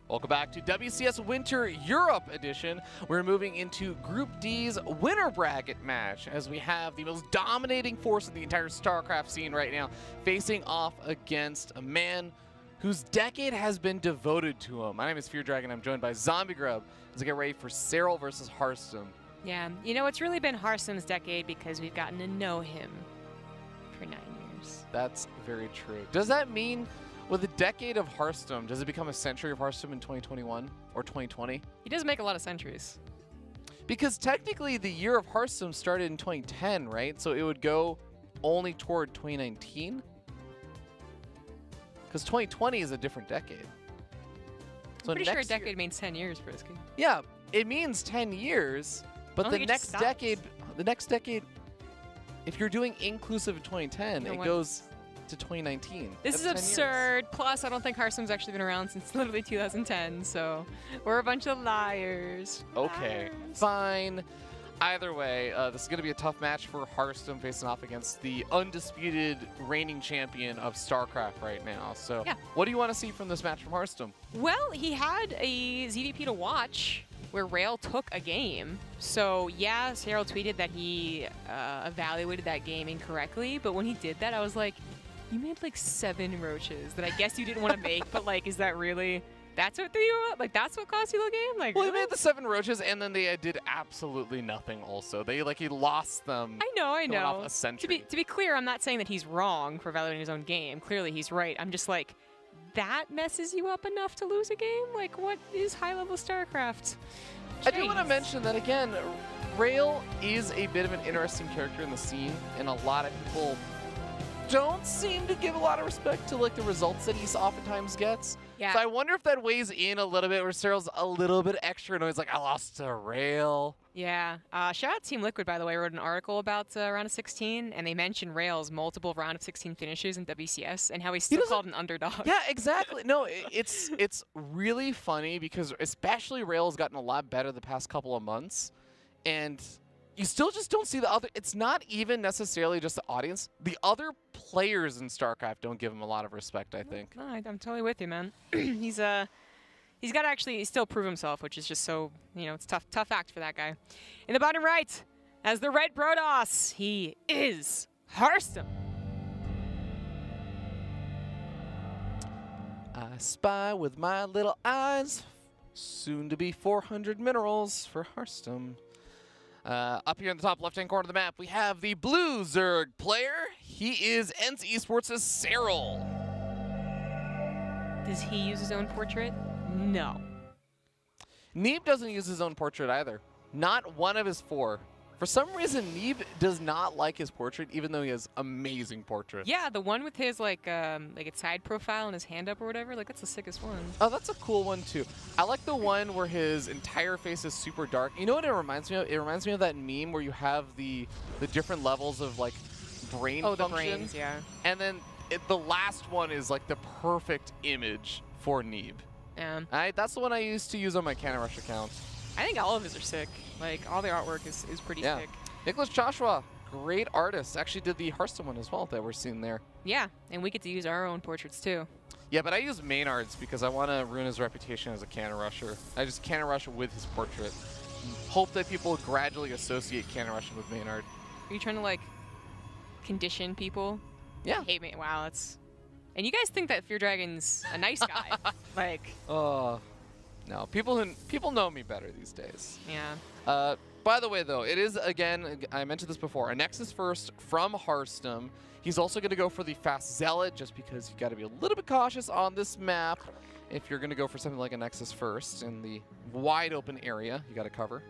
Welcome back to WCS Winter Europe Edition. We're moving into Group D's winner bracket match as we have the most dominating force in the entire StarCraft scene right now facing off against a man whose decade has been devoted to him. My name is Fear Dragon. I'm joined by Zombie Grub as we get ready for Serral versus Harstem. Yeah, you know, it's really been Harstem's decade because we've gotten to know him for 9 years. That's very true. Does that mean with a decade of Harstem, does it become a century of Harstem in 2021 or 2020? He does make a lot of centuries. Because technically the year of Harstem started in 2010, right? So it would go only toward 2019? Because 2020 is a different decade. So I'm pretty sure a decade means 10 years, Frisky. Yeah, it means 10 years, but the next decade, if you're doing inclusive of 2010, it goes to 2019. This is absurd. Plus, I don't think Harstem's actually been around since literally 2010, so we're a bunch of liars. Okay, fine. Either way, this is going to be a tough match for Harstem facing off against the undisputed reigning champion of StarCraft right now. So what do you want to see from this match from Harstem? Well, he had a ZvP to watch where Rail took a game. So yeah, Serral tweeted that he evaluated that game incorrectly, but when he did that, I was like, you made like 7 roaches that I guess you didn't want to make, but like, is that really... That's what threw you up? Like, that's what cost you the game? Like, well, he made the 7 roaches, and then they did absolutely nothing also. They, like, he lost them. I know. Off a century. To be clear, I'm not saying that he's wrong for evaluating his own game. Clearly, he's right. I'm just like, that messes you up enough to lose a game? Like, what is high-level StarCraft? Jeez. I do want to mention that, again, Rail is a bit of an interesting character in the scene, and a lot of people don't seem to give a lot of respect to like the results that he oftentimes gets. Yeah. So I wonder if that weighs in a little bit where Serral's a little bit extra annoyed. Like, I lost to Rail. Yeah. Shout out Team Liquid, by the way, wrote an article about round of 16, and they mentioned Rail's multiple round of 16 finishes in WCS and how he's still called an underdog. Yeah, exactly. No, it's really funny because especially Rail's gotten a lot better the past couple of months, and you still just don't see the other. It's not even necessarily just the audience. The other players in StarCraft don't give him a lot of respect, I think. No, I'm totally with you, man. He's got to actually still prove himself, which is just so, you know, it's tough act for that guy. In the bottom right, as the Red Protoss, he is Harstem. I spy with my little eyes, soon to be 400 minerals for Harstem. Up here in the top left-hand corner of the map, we have the blue Zerg player. He is ENCE Esports' Serral. Does he use his own portrait? No. Neeb doesn't use his own portrait either. Not one of his 4. For some reason, Neeb does not like his portrait, even though he has amazing portraits. Yeah, the one with his like a side profile and his hand up or whatever, like that's the sickest one. Oh, that's a cool one too. I like the one where his entire face is super dark. You know what it reminds me of? It reminds me of that meme where you have the different levels of like brain function. Oh, the brains, yeah. And then the last one is like the perfect image for Neeb. Yeah. That's the one I used to use on my Cannon Rush account. I think all of his are sick. Like, all the artwork is pretty sick. Nicholas Joshua, great artist. Actually did the Harstem one as well that we're seeing there. Yeah, and we get to use our own portraits too. Yeah, but I use Maynard's because I want to ruin his reputation as a Cannon Rusher. I just Cannon Rush with his portrait. Hope that people gradually associate Cannon Rushing with Maynard. Are you trying to, like, condition people? Yeah. Hate me. Wow, that's... And you guys think that Fear Dragon's a nice guy. Like... No, people know me better these days. Yeah. By the way, though, it is, again, I mentioned this before, a Nexus first from Harstem. He's also going to go for the Fast Zealot, just because you've got to be a little bit cautious on this map. If you're going to go for something like a Nexus first in the wide open area, you got to cover.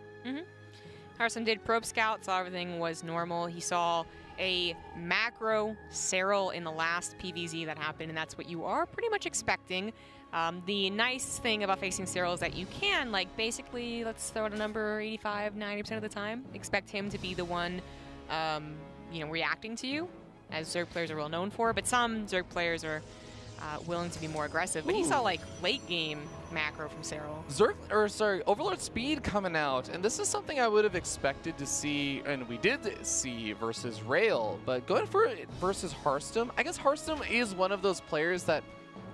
Harstem did Probe Scout, so everything was normal. He saw a macro Serral in the last PVZ that happened, and that's what you are pretty much expecting. The nice thing about facing Serral is that you can, like, basically, let's throw out a number, 85, 90% of the time, expect him to be the one, you know, reacting to you, as Zerg players are well known for. But some Zerg players are willing to be more aggressive. But he saw, like, late game macro from Serral. Overlord Speed coming out, and this is something I would have expected to see, and we did see versus Rail. But going for it versus Harstem, I guess Harstem is one of those players that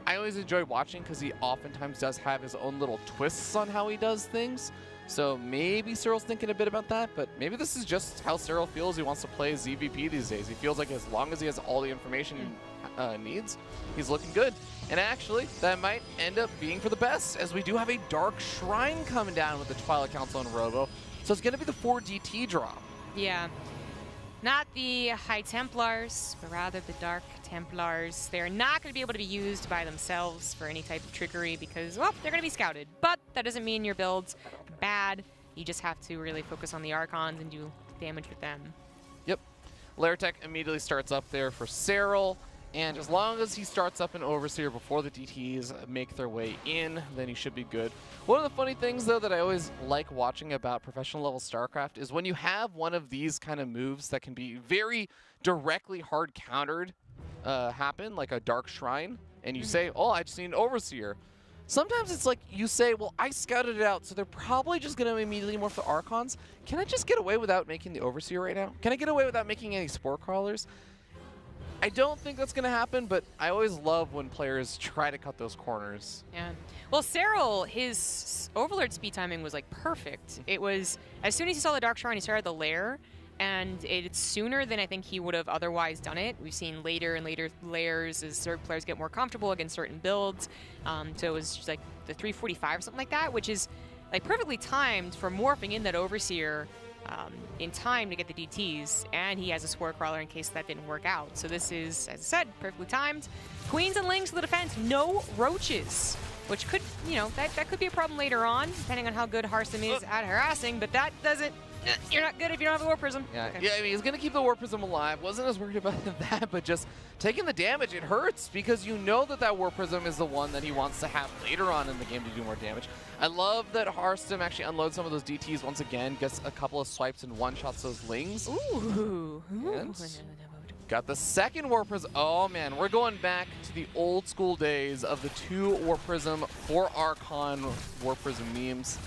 I always enjoy watching because he oftentimes does have his own little twists on how he does things. So maybe Serral's thinking a bit about that, but maybe this is just how Serral feels he wants to play ZvP these days. He feels like as long as he has all the information he needs, he's looking good. And actually, that might end up being for the best, as we do have a Dark Shrine coming down with the Twilight Council and Robo. So it's going to be the 4 DT drop. Yeah. Not the High Templars, but rather the Dark Templars. They're not going to be able to be used by themselves for any type of trickery because, well, they're going to be scouted. But that doesn't mean your build's bad. You just have to really focus on the Archons and do damage with them. Yep. Lair Tech immediately starts up there for Serral. And as long as he starts up an Overseer before the DTs make their way in, then he should be good. One of the funny things, though, that I always like watching about professional level StarCraft is when you have one of these kind of moves that can be very directly hard countered happen, like a Dark Shrine, and you say, oh, I just need an Overseer. Sometimes it's like you say, well, I scouted it out, so they're probably just going to immediately morph the Archons. Can I just get away without making the Overseer right now? Can I get away without making any Spore Crawlers? I don't think that's going to happen, but I always love when players try to cut those corners. Yeah. Well, Serral, his Overlord speed timing was like perfect. It was, as soon as he saw the Dark Shrine, he started the lair, and it's sooner than I think he would have otherwise done it. We've seen later and later layers as certain players get more comfortable against certain builds. So it was just like the 345 or something like that, which is like perfectly timed for morphing in that Overseer in time to get the DTs, and he has a Spore Crawler in case that didn't work out. So this is, as I said, perfectly timed. Queens and Lings to the defense, no roaches, which could, you know, that could be a problem later on, depending on how good Harstem is at harassing, but that doesn't, you're not good if you don't have the War Prism. Yeah, Okay. yeah, I mean, he's going to keep the War Prism alive. Wasn't as worried about that, but just taking the damage, it hurts because you know that that War Prism is the one that he wants to have later on in the game to do more damage. I love that Harstem actually unloads some of those DTs once again, gets a couple of swipes and one-shots those Lings. Ooh. And got the second War Prism. Oh man, we're going back to the old school days of the 2 War Prism, 4 Archon War Prism memes.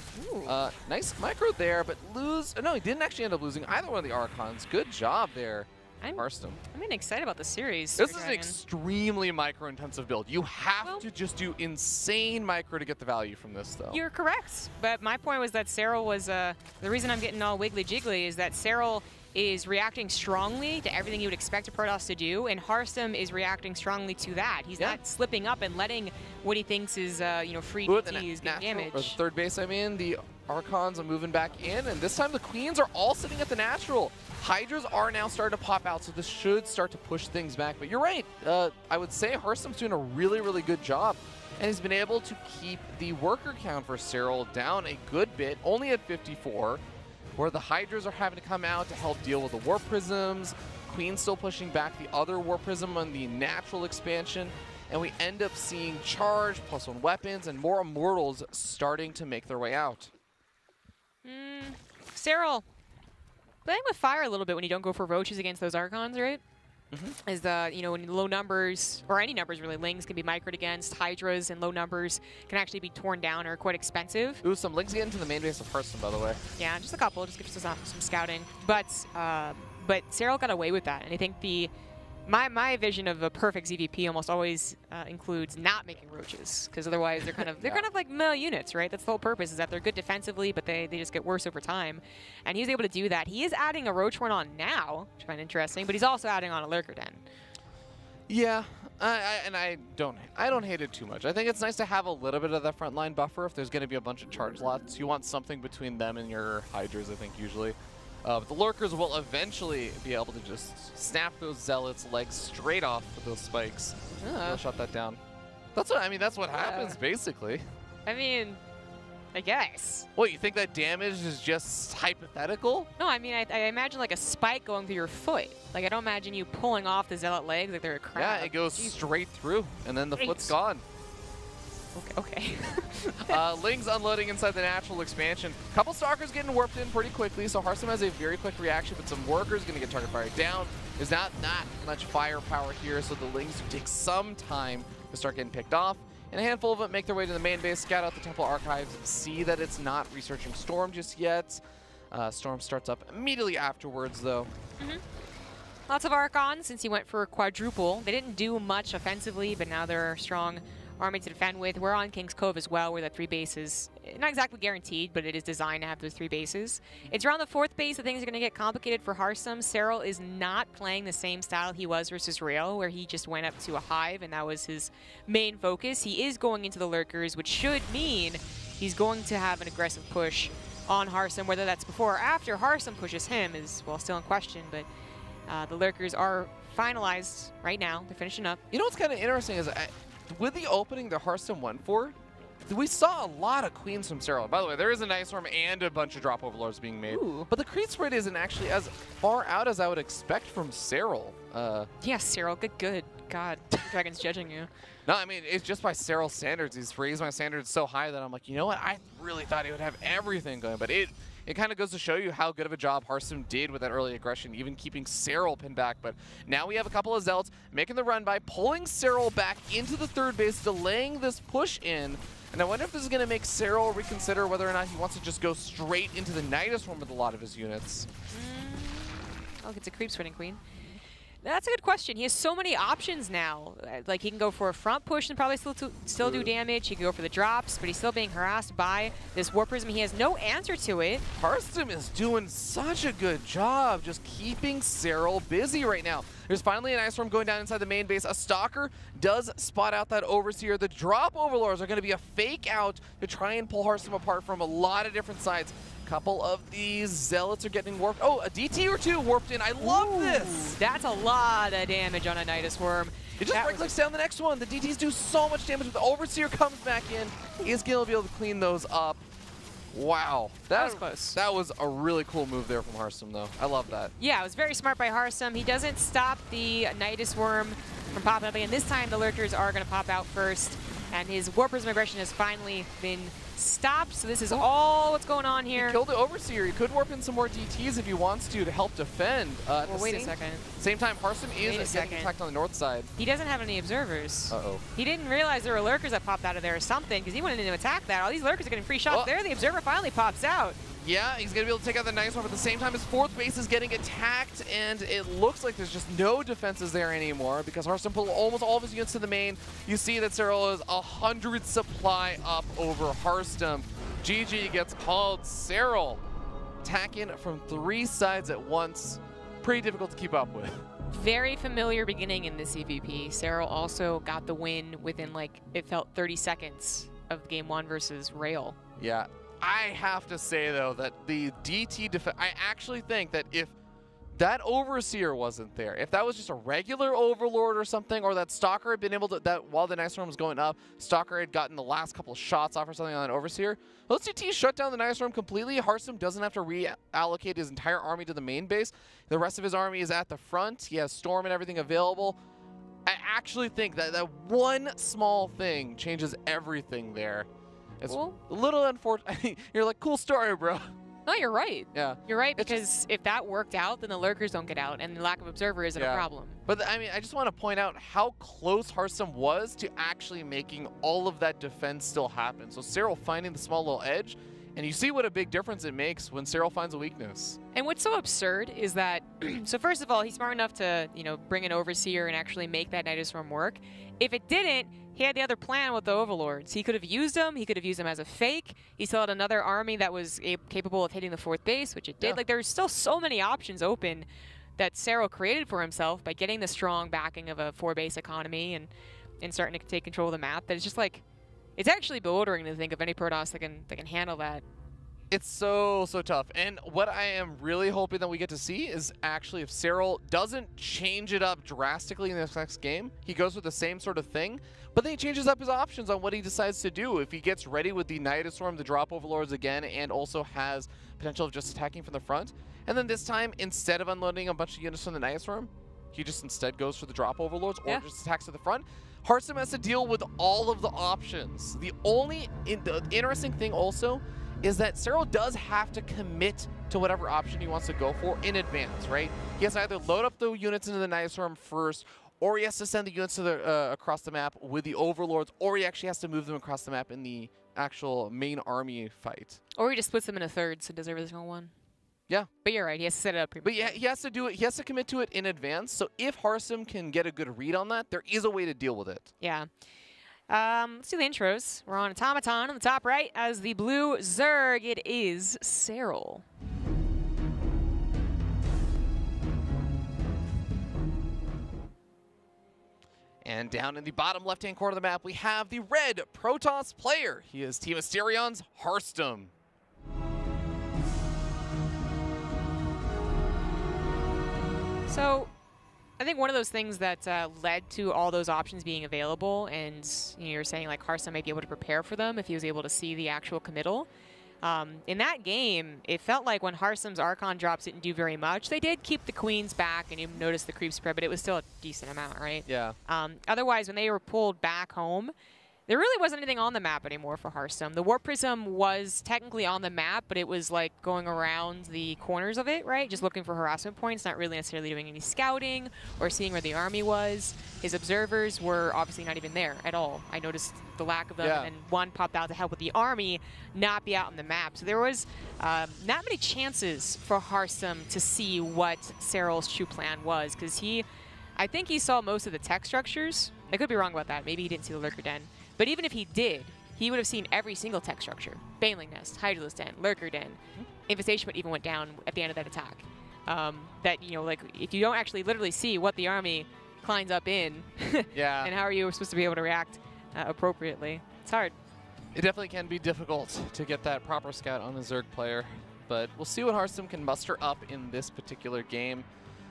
Nice micro there, but no, he didn't actually end up losing either one of the Archons. Good job there, Harstem. I'm getting excited about the series. This is an extremely micro-intensive build. You have to just do insane micro to get the value from this, though. You're correct, but my point was that Serral was, the reason I'm getting all wiggly jiggly is that Serral is reacting strongly to everything you would expect a Protoss to do, and Harstem is reacting strongly to that. He's not slipping up and letting what he thinks is, you know, free DTs get damage. Or the third base, I mean, the Archons are moving back in, and this time the Queens are all sitting at the natural. Hydras are now starting to pop out, so this should start to push things back. But you're right. I would say Harstem's doing a really, really good job, and he's been able to keep the worker count for Serral down a good bit, only at 54. Where the Hydras are having to come out to help deal with the War Prisms. Queen's still pushing back the other War Prism on the natural expansion. And we end up seeing Charge, +1 weapons, and more Immortals starting to make their way out. Serral, playing with fire a little bit when you don't go for roaches against those Archons, right? Is the, you know, when low numbers, or any numbers really, Lings can be microed against, Hydras and low numbers can actually be torn down or quite expensive. Ooh, some Lings get into the main base of Harstem, by the way. Yeah, just a couple, just get some scouting. But Serral got away with that, and I think my vision of a perfect ZvP almost always includes not making roaches, because otherwise they're kind of like meh units, right? That's the whole purpose, is that they're good defensively, but they just get worse over time. And he's able to do that. He is adding a roach one on now, which I find interesting, but he's also adding on a lurker den. Yeah, I don't hate it too much. I think it's nice to have a little bit of that frontline buffer if there's going to be a bunch of charge lots. You want something between them and your Hydras, I think, usually. But the Lurkers will eventually be able to just snap those Zealots' legs straight off with those spikes. They'll shut that down. That's what happens, basically. I mean, I guess. What, you think that damage is just hypothetical? No, I mean, I imagine like a spike going through your foot. Like, I don't imagine you pulling off the Zealot legs like they're a crab. Yeah, it goes straight through, and then the foot's gone. Okay. Lings unloading inside the natural expansion. Couple Stalkers getting warped in pretty quickly, so Harstem has a very quick reaction, but some Workers going to get target fired down. There's not much firepower here, so the Lings take some time to start getting picked off. And a handful of them make their way to the main base, scout out the Temple Archives, see that it's not researching Storm just yet. Storm starts up immediately afterwards, though. Lots of Archons since he went for a quadruple. They didn't do much offensively, but now they're strong army to defend with. We're on King's Cove as well, where the 3 bases, not exactly guaranteed, but it is designed to have those 3 bases. It's around the 4th base that things are going to get complicated for Harstem. Serral is not playing the same style he was versus Real, where he just went up to a hive, and that was his main focus. He is going into the lurkers, which should mean he's going to have an aggressive push on Harstem. Whether that's before or after Harstem pushes him is, well, still in question, but the lurkers are finalized right now. They're finishing up. You know what's kind of interesting is with the opening that Harstem went for, we saw a lot of queens from Serral. By the way, there is a nice storm and a bunch of drop overlords being made. Ooh. But the creep spread isn't actually as far out as I would expect from Serral. Yeah, Serral, good. God, Dragon's judging you. No, I mean, it's just by Serral standards. He's raised my standards so high that I'm like, you know what? I really thought he would have everything going. But it kind of goes to show you how good of a job Harstem did with that early aggression, even keeping Serral pinned back. But now we have a couple of Zealots making the run by pulling Serral back into the 3rd base, delaying this push in. And I wonder if this is going to make Serral reconsider whether or not he wants to just go straight into the Nidus Swarm with a lot of his units. Oh, it's a creep spreading queen. That's a good question. He has so many options now. Like, he can go for a front push and probably still do damage. He can go for the drops, but he's still being harassed by this War Prism. He has no answer to it. Harstem is doing such a good job just keeping Serral busy right now. There's finally an Ice Storm going down inside the main base. A Stalker does spot out that Overseer. The drop Overlords are going to be a fake out to try and pull Harstem apart from a lot of different sides. Couple of these Zealots are getting warped. Oh, a DT or 2 warped in. I love this. That's a lot of damage on a Nidus Worm. It just right-clicks down the next one. The DTs do so much damage, but the Overseer comes back in. He's going to be able to clean those up. Wow. That was close. That was a really cool move there from Harstem, though. I love that. Yeah, it was very smart by Harstem. He doesn't stop the Nidus Worm from popping up again. This time, the Lurkers are going to pop out first, and his War Prism aggression has finally been stopped. So this is all what's going on here. He killed the Overseer. He could warp in some more DTs if he wants to help defend. Well, wait a second. Same time, Harstem is getting attacked on the north side. He doesn't have any observers. Uh-oh. He didn't realize there were lurkers that popped out of there or something, because he went in to attack that. All these lurkers are getting free shots there. The observer finally pops out. Yeah, he's going to be able to take out the nice one, but at the same time, his 4th base is getting attacked, and it looks like there's just no defenses there anymore because Harstem pulled almost all of his units to the main. You see that Serral is 100 supply up over Harstem. GG gets called. Serral attacking from 3 sides at once. Pretty difficult to keep up with. Very familiar beginning in the ZvP. Serral also got the win within, like, it felt 30 seconds of game 1 versus Rail. Yeah. I have to say, though, that the DT defense, I actually think that if that Overseer wasn't there, if that was just a regular Overlord or something, or that Stalker had been able to, that while the Night Storm was going up, Stalker had gotten the last couple of shots off or something on that Overseer, those DTs shut down the Night Storm completely. Harstem doesn't have to reallocate his entire army to the main base. The rest of his army is at the front. He has Storm and everything available. I actually think that that one small thing changes everything there. It's a little unfortunate. You're like, cool story, bro. No, you're right. Yeah. You're right, because if that worked out, then the lurkers don't get out, and the lack of observer isn't a problem. But, I mean, I just want to point out how close Harstem was to actually making all of that defense still happen. So Serral finding the small little edge, and you see what a big difference it makes when Serral finds a weakness. And what's so absurd is that, so first of all, he's smart enough to, you know, bring an Overseer and actually make that Nidus Storm work. If it didn't, he had the other plan with the Overlords. He could have used them. He could have used them as a fake. He still had another army that was capable of hitting the 4th base, which it did. Like, there's still so many options open that Serral created for himself by getting the strong backing of a 4-base economy and starting to take control of the map. That it's just like, it's actually bewildering to think of any Protoss that can handle that. It's so tough. And what I am really hoping that we get to see is actually if Serral doesn't change it up drastically in this next game, he goes with the same sort of thing, but then he changes up his options on what he decides to do. If he gets ready with the Nidus Storm, the drop Overlords again, and also has potential of just attacking from the front, and then this time, instead of unloading a bunch of units from the Nidus Storm, he just instead goes for the drop Overlords or just attacks to the front. Harstem has to deal with all of the options. The interesting thing also is that Serral does have to commit to whatever option he wants to go for in advance, right? He has to either load up the units into the Nidus Storm first, or he has to send the units to the, across the map with the Overlords, or he actually has to move them across the map in the actual main army fight. Or he just splits them into thirds and does every single one. Yeah. But you're right, he has to set it up. But yeah, he has to do it. He has to commit to it in advance. So if Harstem can get a good read on that, there is a way to deal with it. Yeah. Let's do the intros. We're on Automaton on the top right as the blue Zerg. It is Serral. And down in the bottom left-hand corner of the map, we have the red Protoss player. He is Team Asterion's Harstem. So, I think one of those things that led to all those options being available, and you're saying like Harstem might be able to prepare for them if he was able to see the actual committal. In that game, it felt like when Harstem's Archon drops didn't do very much. They did keep the Queens back, and you noticed the creep spread, but it was still a decent amount, right? Yeah. Otherwise, when they were pulled back home, there really wasn't anything on the map anymore for Harstem. The Warp Prism was technically on the map, but it was like going around the corners of it, right? Just looking for harassment points, not really necessarily doing any scouting or seeing where the army was. His observers were obviously not even there at all. I noticed the lack of them, and one popped out to help with the army not be out on the map. So there was not many chances for Harstem to see what Serral's true plan was, because I think he saw most of the tech structures. I could be wrong about that. Maybe he didn't see the Lurker Den. But even if he did, he would have seen every single tech structure. Baneling Nest, Hydralisk Den, Lurker Den. Infestation even went down at the end of that attack. That, like, if you don't actually literally see what the army climbs up in, and how are you supposed to be able to react appropriately? It's hard. It definitely can be difficult to get that proper scout on a Zerg player, but we'll see what Harstem can muster up in this particular game.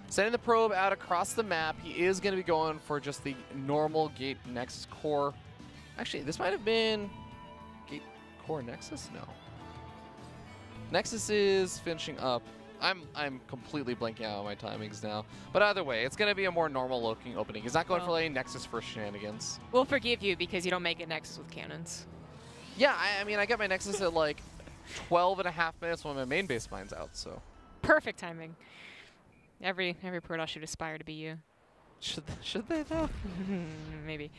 Sending the probe out across the map, he is going to be going for just the normal Gate Nexus core. Actually, this might have been Gate Core Nexus? No. Nexus is finishing up. I'm completely blanking out on my timings now. But either way, it's going to be a more normal looking opening. He's not going for any Nexus first shenanigans. We'll forgive you because you don't make a Nexus with cannons. Yeah, I mean, I got my Nexus at like 12.5 minutes when my main base mine's out, so. Perfect timing. Every Protoss should aspire to be you. Should they though? Maybe.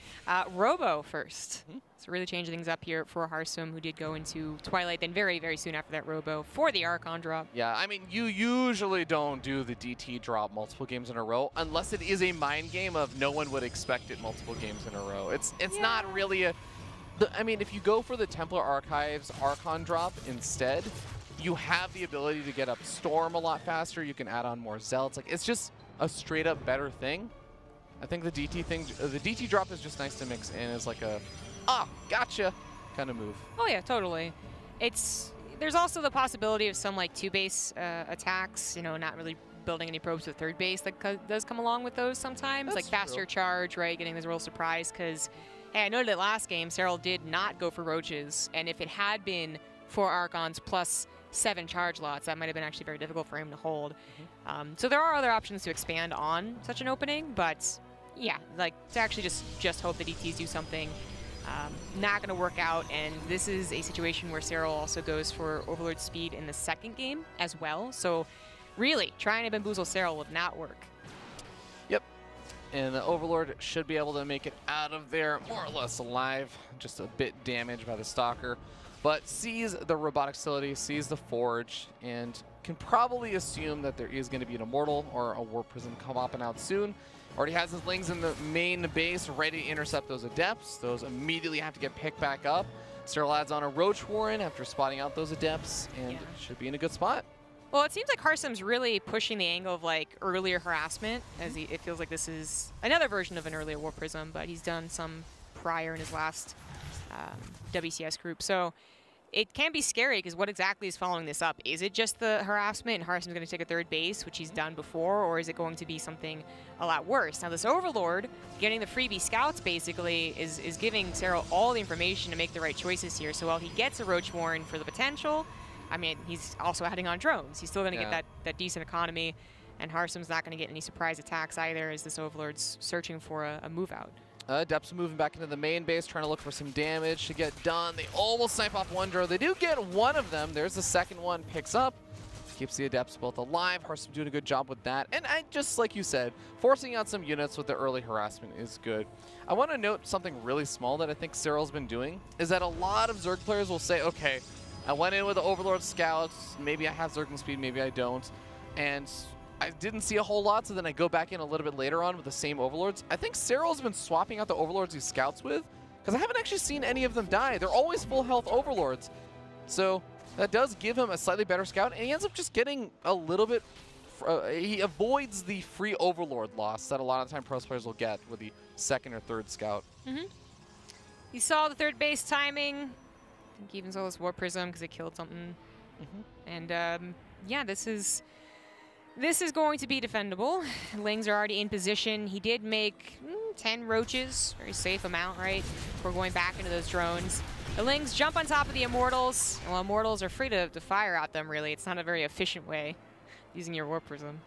Robo first. So really changing things up here for Harstem, who did go into Twilight, then very, very soon after that Robo for the Archon drop. Yeah, I mean, you usually don't do the DT drop multiple games in a row unless it is a mind game of no one would expect it multiple games in a row. It's not really a... I mean, if you go for the Templar Archives Archon drop instead, you have the ability to get up Storm a lot faster. You can add on more Zealots. Like, it's just a straight up better thing. I think the DT thing, the DT drop is just nice to mix in as like a, gotcha kind of move. Oh yeah, totally. There's also the possibility of some like 2-base attacks, not really building any probes to third base that does come along with those sometimes. That's like faster charge, right? Getting this real surprise because, hey, I noted it last game, Serral did not go for roaches, and if it had been 4 Archons plus 7 charge lots, that might have been actually very difficult for him to hold. So there are other options to expand on such an opening, but yeah, like to actually just hope the DTs do something, not going to work out. And this is a situation where Serral also goes for Overlord speed in the second game as well. So really, trying to bamboozle Serral would not work. Yep. And the Overlord should be able to make it out of there more or less alive, just a bit damaged by the Stalker. But sees the robotic facility, sees the forge, and can probably assume that there is going to be an Immortal or a Warp Prism popping out soon. Already has his Lings in the main base ready to intercept those Adepts. Those immediately have to get picked back up. Serral adds on a Roach Warren after spotting out those Adepts, and should be in a good spot. Well, it seems like Harstem's really pushing the angle of like earlier harassment, as it feels like this is another version of an earlier Warp Prism, but he's done some prior in his last WCS group. So it can be scary because what exactly is following this up? Is it just the harassment and Harstem's going to take a third base, which he's done before, or is it going to be something a lot worse? Now, this Overlord, getting the freebie scouts basically, is giving Serral all the information to make the right choices here. So while he gets a Roach Warren for the potential, I mean, he's also adding on drones. He's still going to get that decent economy, and Harstem's not going to get any surprise attacks either as this Overlord's searching for a move out. Adepts moving back into the main base, trying to look for some damage to get done. They almost snipe off one drone. They do get one of them. There's the second one, picks up. Keeps the Adepts both alive. Harstem doing a good job with that. And just like you said, forcing out some units with the early harassment is good. I want to note something really small that I think Serral's been doing, is that a lot of Zerg players will say, okay, I went in with the Overlord Scouts. Maybe I have Zerg speed, maybe I don't. And I didn't see a whole lot, so then I go back in a little bit later on with the same Overlords. I think Serral's been swapping out the Overlords he scouts with because I haven't actually seen any of them die. They're always full health overlords. So that does give him a slightly better scout, and he ends up just getting a little bit, he avoids the free overlord loss that a lot of the time pro players will get with the second or third scout. You saw the third base timing. I think he even saw this Warp Prism because it killed something. And yeah, this is going to be defendable. Lings are already in position. He did make 10 roaches, very safe amount, right? We're going back into those drones. The Lings jump on top of the Immortals. Well, Immortals are free to fire at them, really. It's not a very efficient way using your Warp Prism.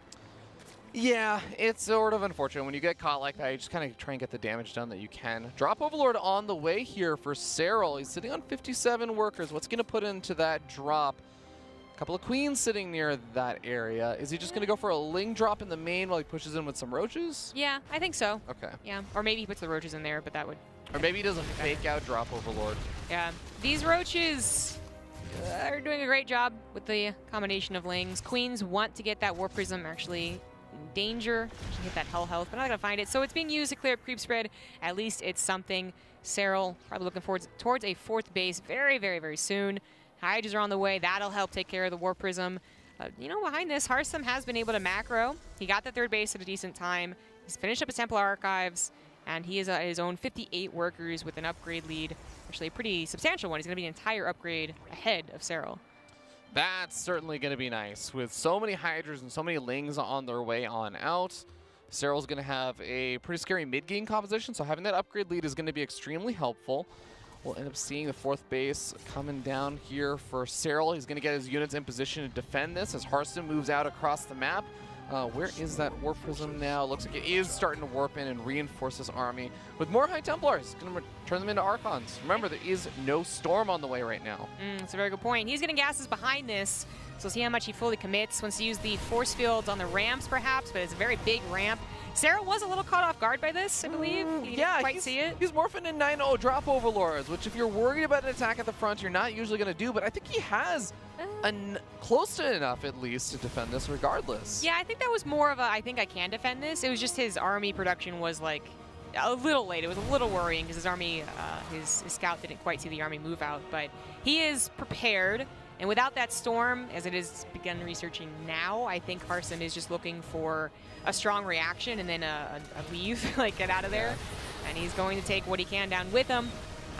Yeah, it's sort of unfortunate. When you get caught like that, you just kind of try and get the damage done that you can. Drop Overlord on the way here for Serral. He's sitting on 57 workers. What's going to put into that drop? A couple of queens sitting near that area. Is he just going to go for a Ling drop in the main while he pushes in with some roaches? Yeah, I think so. Okay. Yeah, or maybe he puts the roaches in there, but that would... Or maybe he does a fake out drop Overlord. Yeah, these roaches are doing a great job with the combination of Lings. Queens want to get that Warp Prism actually in danger to get that hell health, but not going to find it. So it's being used to clear up creep spread. At least it's something. Serral probably looking forward towards a fourth base very, very, very soon. Hydras are on the way. That'll help take care of the Warp Prism. You know, behind this, Harstem has been able to macro. He got the third base at a decent time. He's finished up his Templar Archives, and he is at his own 58 workers with an upgrade lead. Actually, a pretty substantial one. He's going to be an entire upgrade ahead of Serral. That's certainly going to be nice. With so many Hydras and so many Lings on their way on out, Serral's going to have a pretty scary mid-game composition, so having that upgrade lead is going to be extremely helpful. We'll end up seeing the fourth base coming down here for Serral. He's going to get his units in position to defend this as Harstem moves out across the map. Where is that Warp Prism now? Looks like it is starting to warp in and reinforce this army. With more High Templars, going to turn them into Archons. Remember, there is no Storm on the way right now. That's a very good point. He's getting gases behind this, so see how much he fully commits. Wants to use the force fields on the ramps, perhaps, but it's a very big ramp. Serral was a little caught off guard by this, I believe. He didn't quite see it. He's morphing in 9-0 drop Overlords, which if you're worried about an attack at the front, you're not usually going to do, but I think he has close to enough, at least, to defend this regardless. Yeah, I think that was more of a, I think I can defend this. It was just his army production was like a little late. It was a little worrying because his army, his scout didn't quite see the army move out, but he is prepared. And without that storm, as it is begun researching now, I think Harstem is just looking for a strong reaction and then a leave, like get out of there. And he's going to take what he can down with him.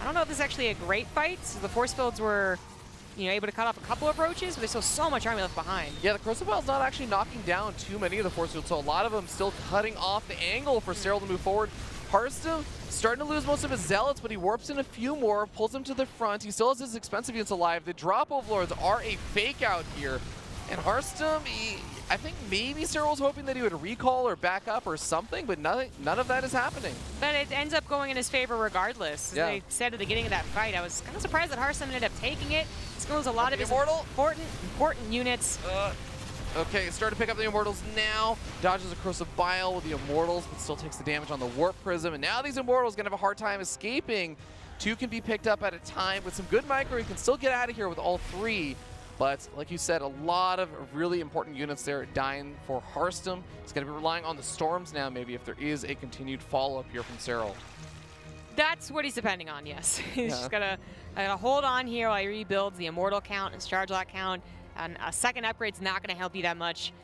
I don't know if this is actually a great fight. So the force fields were, you know, able to cut off a couple of roaches, but there's still so much army left behind. Yeah, the Crucifle's not actually knocking down too many of the force fields, so a lot of them still cutting off the angle for Serral to move forward. Harstem starting to lose most of his zealots, but he warps in a few more, pulls them to the front. He still has his expensive units alive. The drop overlords are a fake out here. And Harstem, I think maybe Serral was hoping that he would recall or back up or something, but none of that is happening. But it ends up going in his favor regardless. As I said at the beginning of that fight, I was kind of surprised that Harstem ended up taking it. This goes a lot of his important units. Okay, starting to pick up the Immortals now. Dodges a Curse of Bile with the Immortals, but still takes the damage on the Warp Prism. And now these Immortals going to have a hard time escaping. Two can be picked up at a time. With some good micro, you can still get out of here with all three. But like you said, a lot of really important units there dying for Harstem. He's going to be relying on the Storms now, maybe, if there is a continued follow-up here from Serral. That's what he's depending on, yes. He's just got to hold on here while he rebuilds the Immortal count and Charge Lock count. And a second upgrade's not going to help you that much,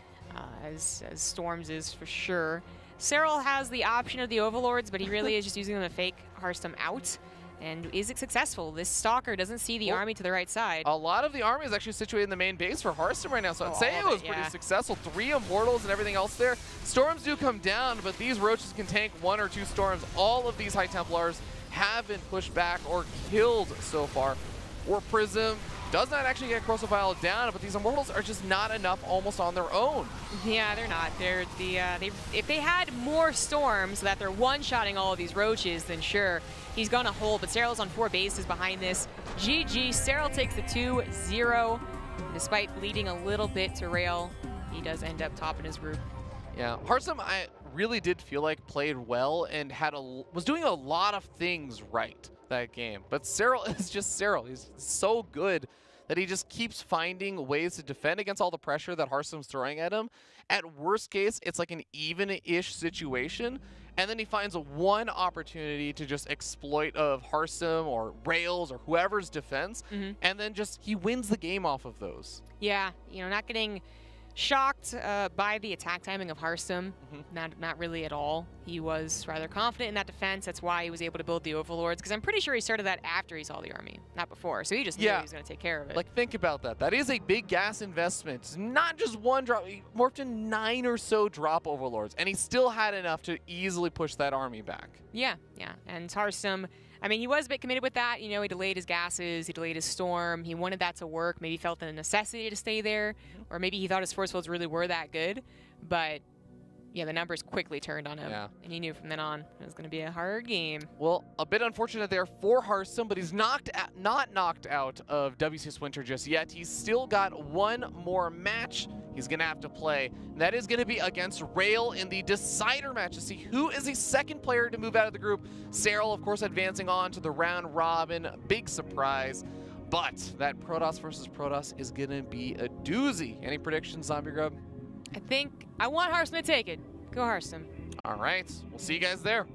as Storms is for sure. Serral has the option of the Overlords, but he really is just using them to fake Harstem out. And is it successful? This Stalker doesn't see the army to the right side. A lot of the army is actually situated in the main base for Harstem right now, so I'd say it was pretty successful. 3 Immortals and everything else there. Storms do come down, but these Roaches can tank 1 or 2 Storms. All of these High Templars have been pushed back or killed so far. Warp Prism does not actually get Corrosive Bile down, but these Immortals are just not enough almost on their own. Yeah, they're not. They're if they had more Storms so that they're one-shotting all of these Roaches, then sure, he's gonna hold, but Serral's on 4 bases behind this. GG, Serral takes the 2-0. Despite bleeding a little bit to Rail, he does end up top in his group. Yeah, Harstem, I really did feel like played well and was doing a lot of things right that game. But Serral is just Serral. He's so good that he just keeps finding ways to defend against all the pressure that Harstem's throwing at him. At worst case, it's like an even-ish situation, and then he finds one opportunity to just exploit of Harstem or Rails or whoever's defense, and then just he wins the game off of those. Yeah, you know, not getting shocked by the attack timing of Harstem, not really at all. He was rather confident in that defense. That's why he was able to build the Overlords, because I'm pretty sure he started that after he saw the army, not before. So he just knew he was going to take care of it. Like, think about that. That is a big gas investment. It's not just one drop. He morphed in 9 or so drop Overlords, and he still had enough to easily push that army back. Yeah. And Harstem, I mean, he was a bit committed with that. You know, he delayed his gases, he delayed his storm. He wanted that to work. Maybe felt the necessity to stay there, or maybe he thought his force fields really were that good. But yeah, the numbers quickly turned on him, and he knew from then on it was going to be a hard game. Well, a bit unfortunate there for Harstem, but he's not knocked out of WCS Winter just yet. He's still got one more match he's going to have to play, and that is going to be against Rail in the decider match to see who is the second player to move out of the group. Serral, of course, advancing on to the round robin. Big surprise. But that Protoss versus Protoss is going to be a doozy. Any predictions, Zombie Grub? I think I want Harstem to take it. Go Harstem. All right. We'll see you guys there.